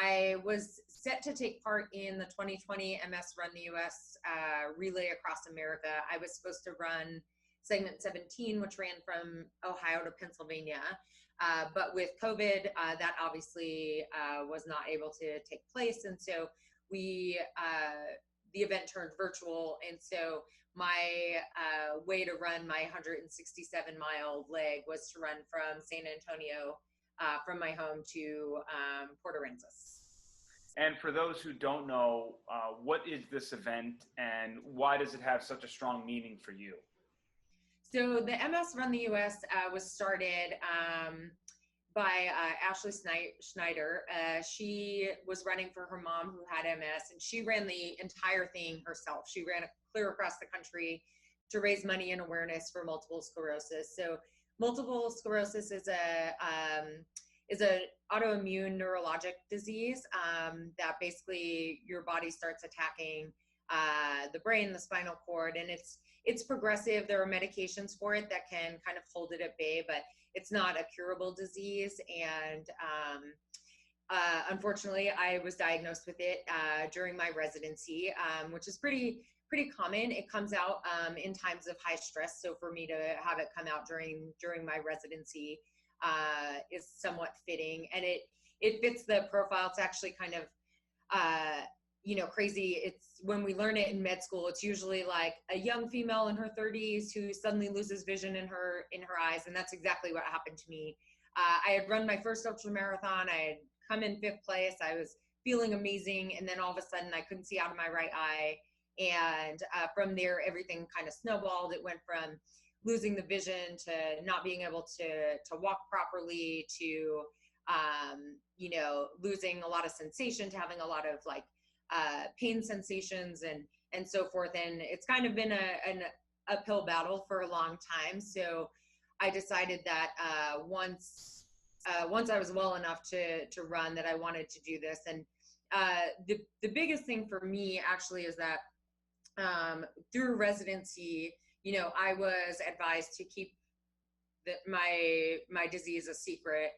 I was set to take part in the 2020 MS Run the US relay across America. I was supposed to run segment 17, which ran from Ohio to Pennsylvania. But with COVID, that obviously was not able to take place. And so the event turned virtual. And so my way to run my 167-mile leg was to run from San Antonio, from my home to Port Aransas. And for those who don't know, what is this event and why does it have such a strong meaning for you? So the MS Run the US was started by Ashley Schneider. She was running for her mom who had MS, and she ran the entire thing herself. She ran clear across the country to raise money and awareness for multiple sclerosis. So multiple sclerosis is a autoimmune neurologic disease that basically your body starts attacking the brain, the spinal cord, and it's progressive. There are medications for it that can kind of hold it at bay, but it's not a curable disease. And unfortunately, I was diagnosed with it during my residency, which is pretty common. It comes out in times of high stress. So for me to have it come out during my residency is somewhat fitting, and it fits the profile. It's actually kind of crazy. It's when we learn it in med school, it's usually like a young female in her 30s who suddenly loses vision in her eyes, and that's exactly what happened to me. I had run my first ultra marathon. I had come in 5th place. I was feeling amazing, and then all of a sudden I couldn't see out of my right eye, and from there everything kind of snowballed. It went from losing the vision to not being able to walk properly to losing a lot of sensation, to having a lot of like pain sensations and so forth. And it's kind of been an uphill battle for a long time. So I decided that once I was well enough to run, that I wanted to do this. And the biggest thing for me actually is that through residency, I was advised to keep my disease a secret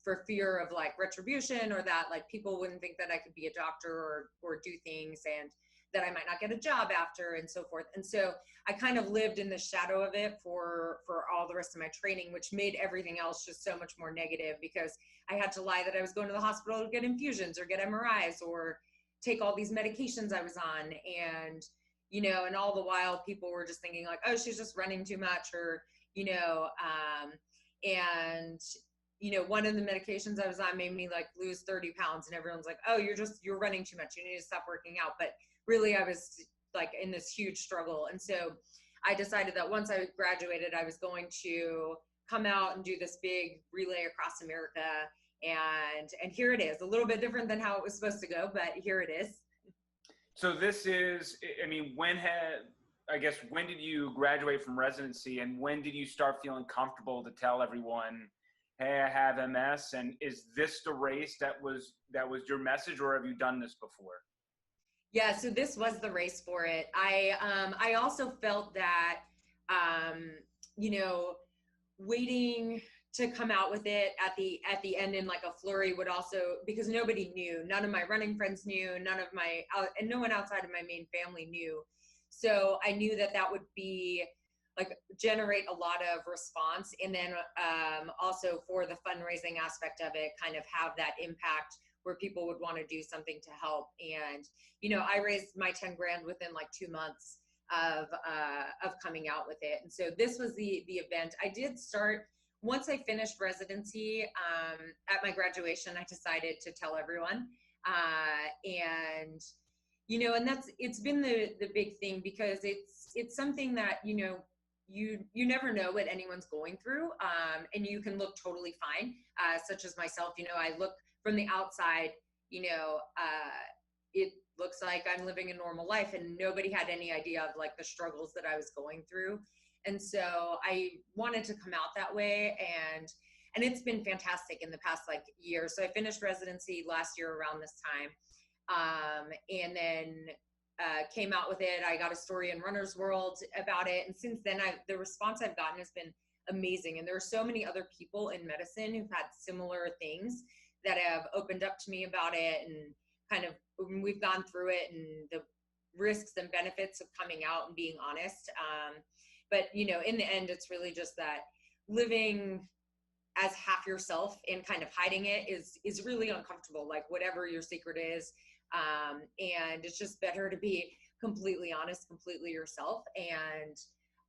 for fear of like retribution, or that like people wouldn't think that I could be a doctor or do things, and that I might not get a job after, and so forth. And so I kind of lived in the shadow of it for all the rest of my training, which made everything else just so much more negative, because I had to lie that I was going to the hospital to get infusions or get MRIs or take all these medications I was on. And and all the while people were just thinking like, oh, she's just running too much, or, one of the medications I was on made me like lose 30 pounds, and everyone's like, oh, you're running too much. You need to stop working out. But really I was like in this huge struggle. And so I decided that once I graduated, I was going to come out and do this big relay across America. And here it is, a little bit different than how it was supposed to go, but here it is. So this is, when did you graduate from residency, and when did you start feeling comfortable to tell everyone, hey, I have MS? And is this the race that was your message, or have you done this before? Yeah, so this was the race for it. I also felt that, waiting to come out with it at the end in like a flurry would also, because nobody knew, none of my running friends knew, and no one outside of my main family knew. So I knew that would be like generate a lot of response, and then also for the fundraising aspect of it, kind of have that impact where people would want to do something to help. And I raised my 10 grand within like 2 months of coming out with it. And so this was the event. I did start once I finished residency. At my graduation, I decided to tell everyone, and it's been the big thing, because it's something that you never know what anyone's going through, and you can look totally fine, such as myself. I look from the outside, it looks like I'm living a normal life, and nobody had any idea of like the struggles that I was going through. And so I wanted to come out that way, and it's been fantastic in the past like year. So I finished residency last year around this time, and then came out with it. I got a story in Runner's World about it, and since then the response I've gotten has been amazing. And there are so many other people in medicine who've had similar things that have opened up to me about it, and kind of we've gone through it and the risks and benefits of coming out and being honest. But in the end, it's really just that living as half yourself and kind of hiding it is really uncomfortable, like whatever your secret is. And it's just better to be completely honest, completely yourself. And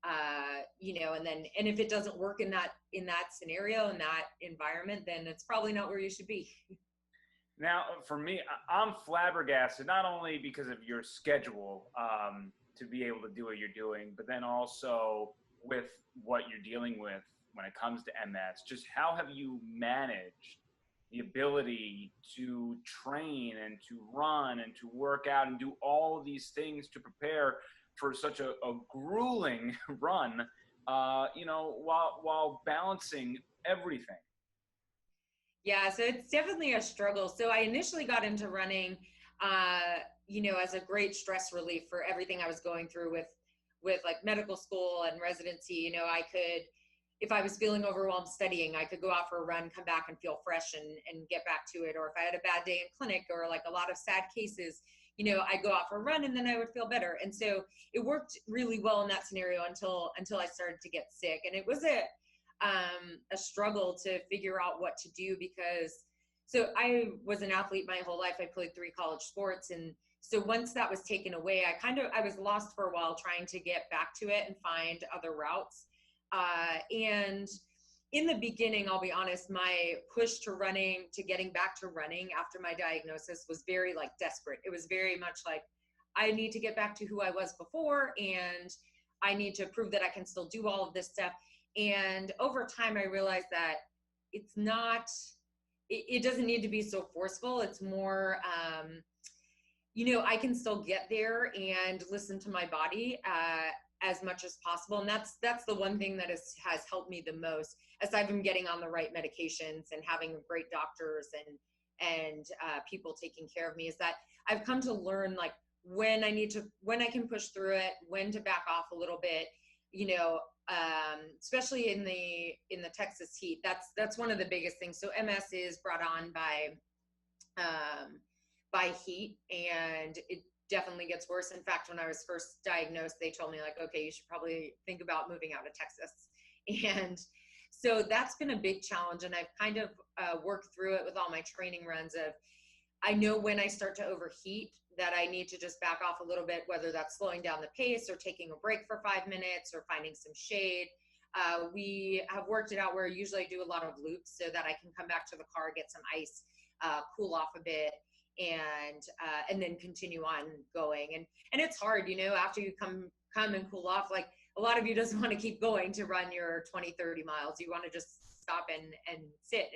and if it doesn't work in that scenario, in that environment, then it's probably not where you should be. Now, for me, I'm flabbergasted, not only because of your schedule to be able to do what you're doing, but then also with what you're dealing with when it comes to MS. Just how have you managed the ability to train and to run and to work out and do all of these things to prepare for such a grueling run, while balancing everything? Yeah, so it's definitely a struggle. So I initially got into running, as a great stress relief for everything I was going through with like medical school and residency. I could, if I was feeling overwhelmed studying, I could go out for a run, come back and feel fresh and get back to it. Or if I had a bad day in clinic or like a lot of sad cases, I'd go out for a run and then I would feel better. And so it worked really well in that scenario until I started to get sick. And it was a struggle to figure out what to do, because so I was an athlete my whole life. I played 3 college sports. And so once that was taken away, I was lost for a while trying to get back to it and find other routes. And in the beginning, I'll be honest, my push to getting back to running after my diagnosis was very like desperate. It was very much like, I need to get back to who I was before, and I need to prove that I can still do all of this stuff. And over time, I realized that it's not, it doesn't need to be so forceful. It's more, I can still get there and listen to my body as much as possible. And that's the one thing that has helped me the most, aside from getting on the right medications and having great doctors and people taking care of me, is that I've come to learn like when I can push through it, when to back off a little bit, especially in the Texas heat. That's one of the biggest things. So MS is brought on by heat, and it definitely gets worse. In fact, when I was first diagnosed, they told me like, okay, you should probably think about moving out of Texas. And so that's been a big challenge. And I've kind of worked through it with all my training runs of, I know when I start to overheat that I need to just back off a little bit, whether that's slowing down the pace or taking a break for 5 minutes or finding some shade. We have worked it out where usually I do a lot of loops so that I can come back to the car, get some ice, cool off a bit, and then continue on going. And it's hard, after you come and cool off, like a lot of you doesn't want to keep going to run your 20, 30 miles. You want to just stop and sit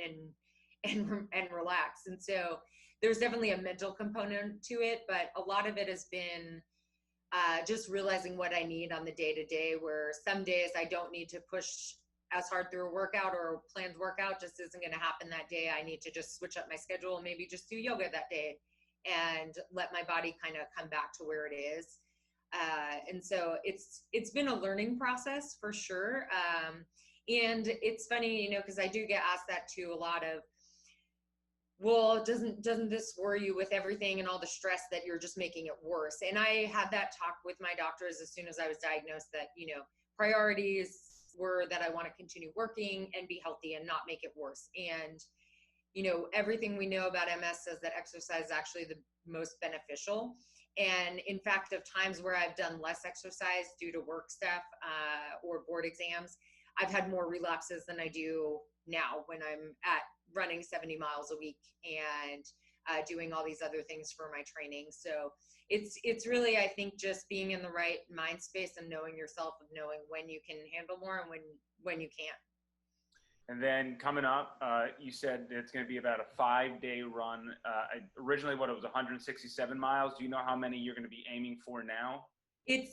and relax. And so there's definitely a mental component to it, but a lot of it has been just realizing what I need on the day-to-day, where some days I don't need to push as hard through a workout, or a planned workout just isn't going to happen that day. I need to just switch up my schedule and maybe just do yoga that day and let my body kind of come back to where it is. And so it's been a learning process for sure. And it's funny, because I do get asked that too a lot of, well, doesn't this worry you with everything and all the stress that you're just making it worse? And I had that talk with my doctors as soon as I was diagnosed, that, priorities were that I want to continue working and be healthy and not make it worse. And, everything we know about MS says that exercise is actually the most beneficial. And in fact, of times where I've done less exercise due to work stuff or board exams, I've had more relapses than I do now when I'm at running 70 miles a week and doing all these other things for my training. So it's really, I think, just being in the right mind space and knowing yourself, of knowing when you can handle more and when you can't. And then coming up, you said it's going to be about a 5-day run. Originally, it was 167 miles. Do you know how many you're going to be aiming for now? It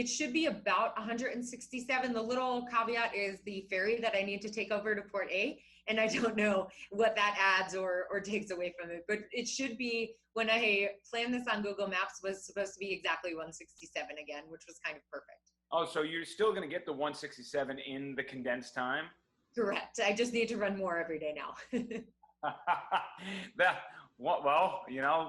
should be about 167. The little caveat is the ferry that I need to take over to Port A, and I don't know what that adds or takes away from it. But it should be, when I planned this on Google Maps, was supposed to be exactly 167 again, which was kind of perfect. Oh, so you're still going to get the 167 in the condensed time? Correct. I just need to run more every day now. that well,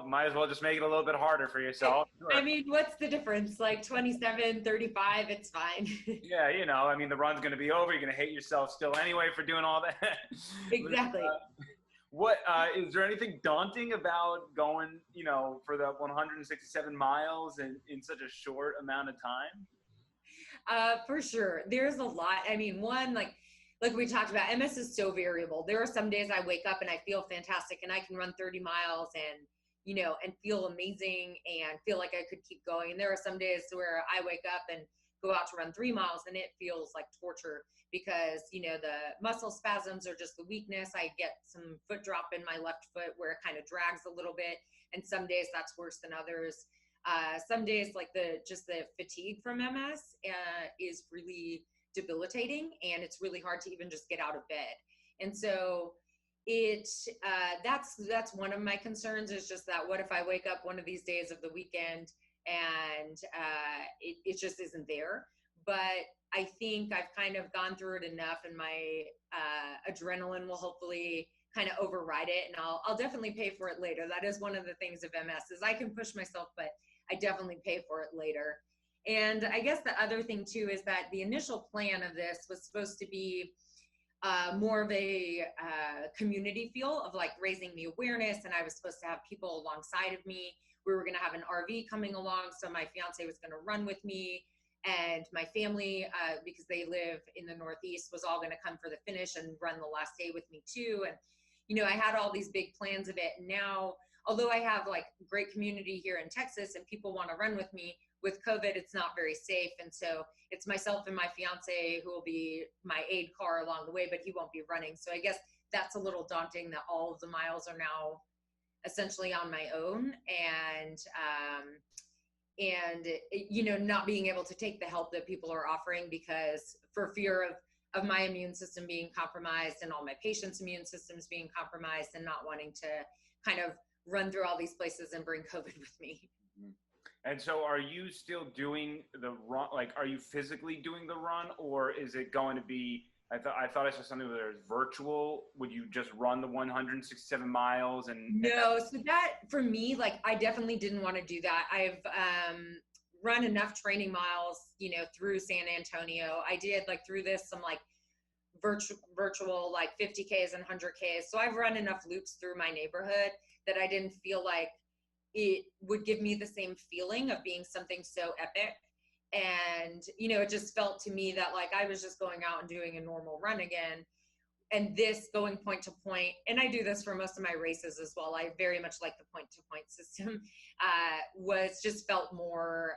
might as well just make it a little bit harder for yourself. I Sure. mean, what's the difference? Like 27, 35, it's fine. Yeah, I mean, the run's going to be over. You're going to hate yourself still anyway for doing all that. Exactly. What is there anything daunting about going, for the 167 miles in such a short amount of time? For sure. There's a lot. I mean, one, like we talked about, MS is so variable. There are some days I wake up and I feel fantastic and I can run 30 miles and, and feel amazing and feel like I could keep going. And there are some days where I wake up and go out to run 3 miles and it feels like torture because, the muscle spasms or just the weakness. I get some foot drop in my left foot where it kind of drags a little bit. And some days that's worse than others. Some days like the fatigue from MS is really debilitating and it's really hard to even just get out of bed. And so that's one of my concerns is just that what if I wake up one of these days of the weekend and it just isn't there. But I think I've kind of gone through it enough and my adrenaline will hopefully kind of override it and I'll definitely pay for it later. That is one of the things of MS is I can push myself, but I definitely pay for it later. And I guess the other thing too is that the initial plan of this was supposed to be more of a community feel of like raising the awareness. And I was supposed to have people alongside of me. We were going to have an RV coming along. So my fiance was going to run with me and my family, because they live in the Northeast, was all going to come for the finish and run the last day with me too. And, I had all these big plans of it. And now, although I have like great community here in Texas and people want to run with me, with COVID, it's not very safe. And so it's myself and my fiance who will be my aid car along the way, but he won't be running. So I guess that's a little daunting that all of the miles are now essentially on my own and not being able to take the help that people are offering because for fear of my immune system being compromised and all my patients' immune systems being compromised and not wanting to kind of run through all these places and bring COVID with me. And so are you still doing the run? Like, are you physically doing the run or is it going to be, I thought I saw something where there's virtual. Would you just run the 167 miles No, so that for me, like I definitely didn't want to do that. I've run enough training miles, through San Antonio. I did like through this some like virtual like 50Ks and 100Ks. So I've run enough loops through my neighborhood that I didn't feel like it would give me the same feeling of being something so epic. And, it just felt to me that like I was just going out and doing a normal run again. And this going point to point, and I do this for most of my races as well. I very much like the point to point system, was just felt more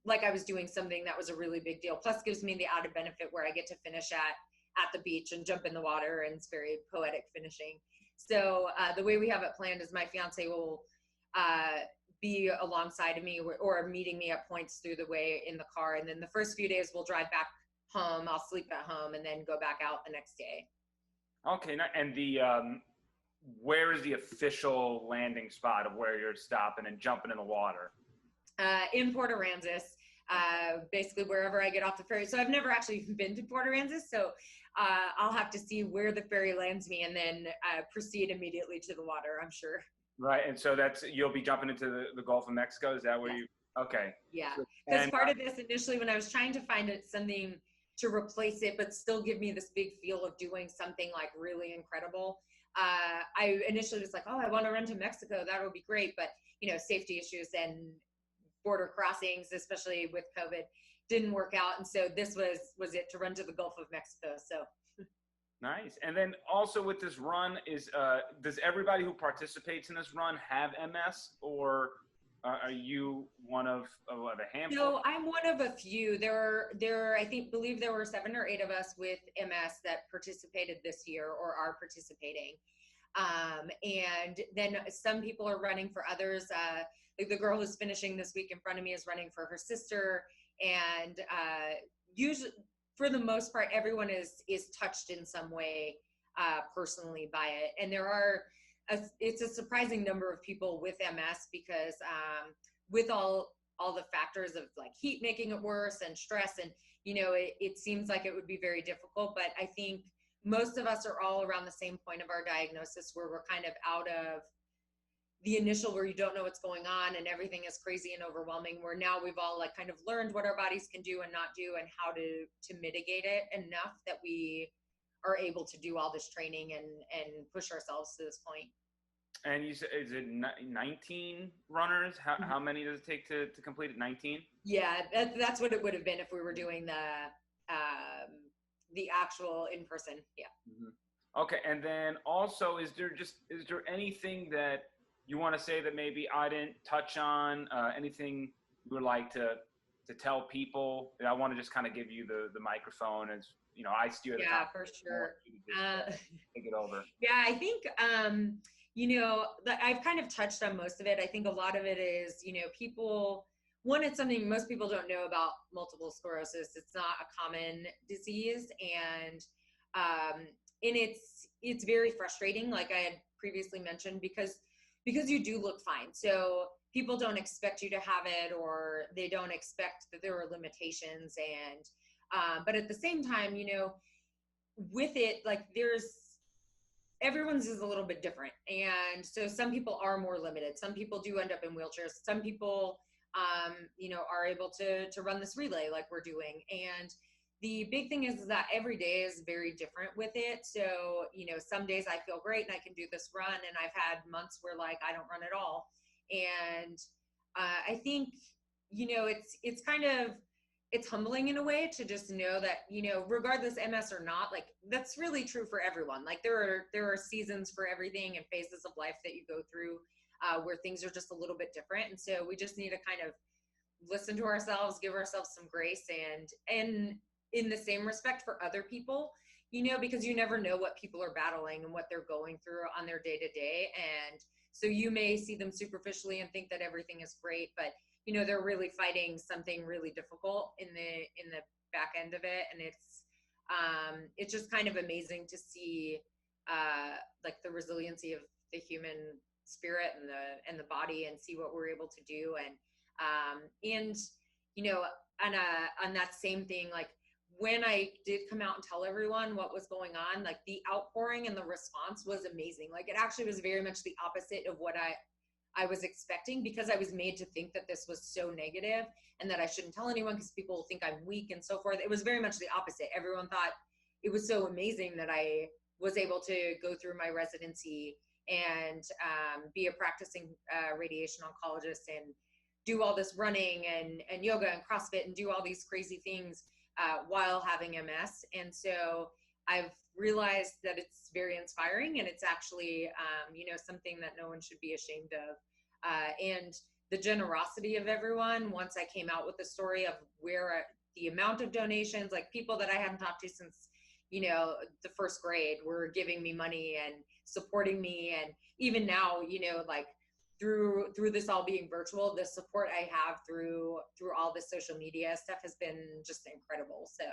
like I was doing something that was a really big deal. Plus gives me the added benefit where I get to finish at the beach and jump in the water and it's very poetic finishing. So the way we have it planned is my fiance will be alongside of me or meeting me at points through the way in the car. And then the first few days we'll drive back home. I'll sleep at home and then go back out the next day. Okay. And the, where is the official landing spot of where you're stopping and jumping in the water? In Port Aransas, basically wherever I get off the ferry. So I've never actually been to Port Aransas. So I'll have to see where the ferry lands me and then proceed immediately to the water, I'm sure. Right. And so you'll be jumping into the Gulf of Mexico. Is that where you, okay. Yeah. Because part of this initially, when I was trying to find something to replace it, but still give me this big feel of doing something like really incredible. I initially was like, oh, I want to run to Mexico. That would be great. But, safety issues and border crossings, especially with COVID, didn't work out. And so this was it to run to the Gulf of Mexico. So. Nice. And then also with this run does everybody who participates in this run have MS or are you one of a handful? No, I'm one of a few. Believe there were 7 or 8 of us with MS that participated this year or are participating. And then some people are running for others. Like the girl who's finishing this week in front of me is running for her sister. And usually, for the most part, everyone is touched in some way personally by it. And it's a surprising number of people with MS because with all all the factors of like heat making it worse and stress. And, you know, it seems like it would be very difficult, but I think most of us are all around the same point of our diagnosis where we're kind of out of the initial where you don't know what's going on and everything is crazy and overwhelming, where now we've all like kind of learned what our bodies can do and not do and how to mitigate it enough that we are able to do all this training and push ourselves to this point. And you said, is it 19 runners? How many does it take to complete it? 19? Yeah, that's what it would have been if we were doing the actual in person. Yeah. Mm-hmm. Okay, and then also, is there anything that you want to say that maybe I didn't touch on? Anything you would like to tell people? I want to just kind of give you the microphone, as you know, I steer the yeah, for sure. Take it over. Yeah, I think you know, I've kind of touched on most of it. I think a lot of it is, you know, people. One, it's something most people don't know about multiple sclerosis. It's not a common disease, and it's very frustrating, like I had previously mentioned, because you do look fine. So people don't expect you to have it, or they don't expect that there are limitations. And but at the same time, you know, with it, like everyone's is a little bit different. And so some people are more limited. Some people do end up in wheelchairs. Some people, you know, are able to run this relay like we're doing. And the big thing is that every day is very different with it. So, you know, some days I feel great and I can do this run. And I've had months where like, I don't run at all. And I think, you know, it's kind of, it's humbling in a way to just know that, you know, regardless MS or not, like that's really true for everyone. Like there are seasons for everything and phases of life that you go through where things are just a little bit different. And so we just need to kind of listen to ourselves, give ourselves some grace, and in the same respect for other people, you know, because you never know what people are battling and what they're going through on their day to day. And so you may see them superficially and think that everything is great, but you know, they're really fighting something really difficult in the back end of it. And it's just kind of amazing to see like the resiliency of the human spirit and the body, and see what we're able to do. And you know, on that same thing, like when I did come out and tell everyone what was going on, like the outpouring and the response was amazing. Like it actually was very much the opposite of what I was expecting, because I was made to think that this was so negative and that I shouldn't tell anyone because people will think I'm weak and so forth. It was very much the opposite. Everyone thought it was so amazing that I was able to go through my residency and be a practicing radiation oncologist and do all this running and yoga and CrossFit and do all these crazy things while having MS. And so I've realized that it's very inspiring, and it's actually, you know, something that no one should be ashamed of. And the generosity of everyone, once I came out with the story of where the amount of donations, like people that I hadn't talked to since, you know, the first grade were giving me money and supporting me. And even now, you know, like through this all being virtual, the support I have through all this social media stuff has been just incredible. So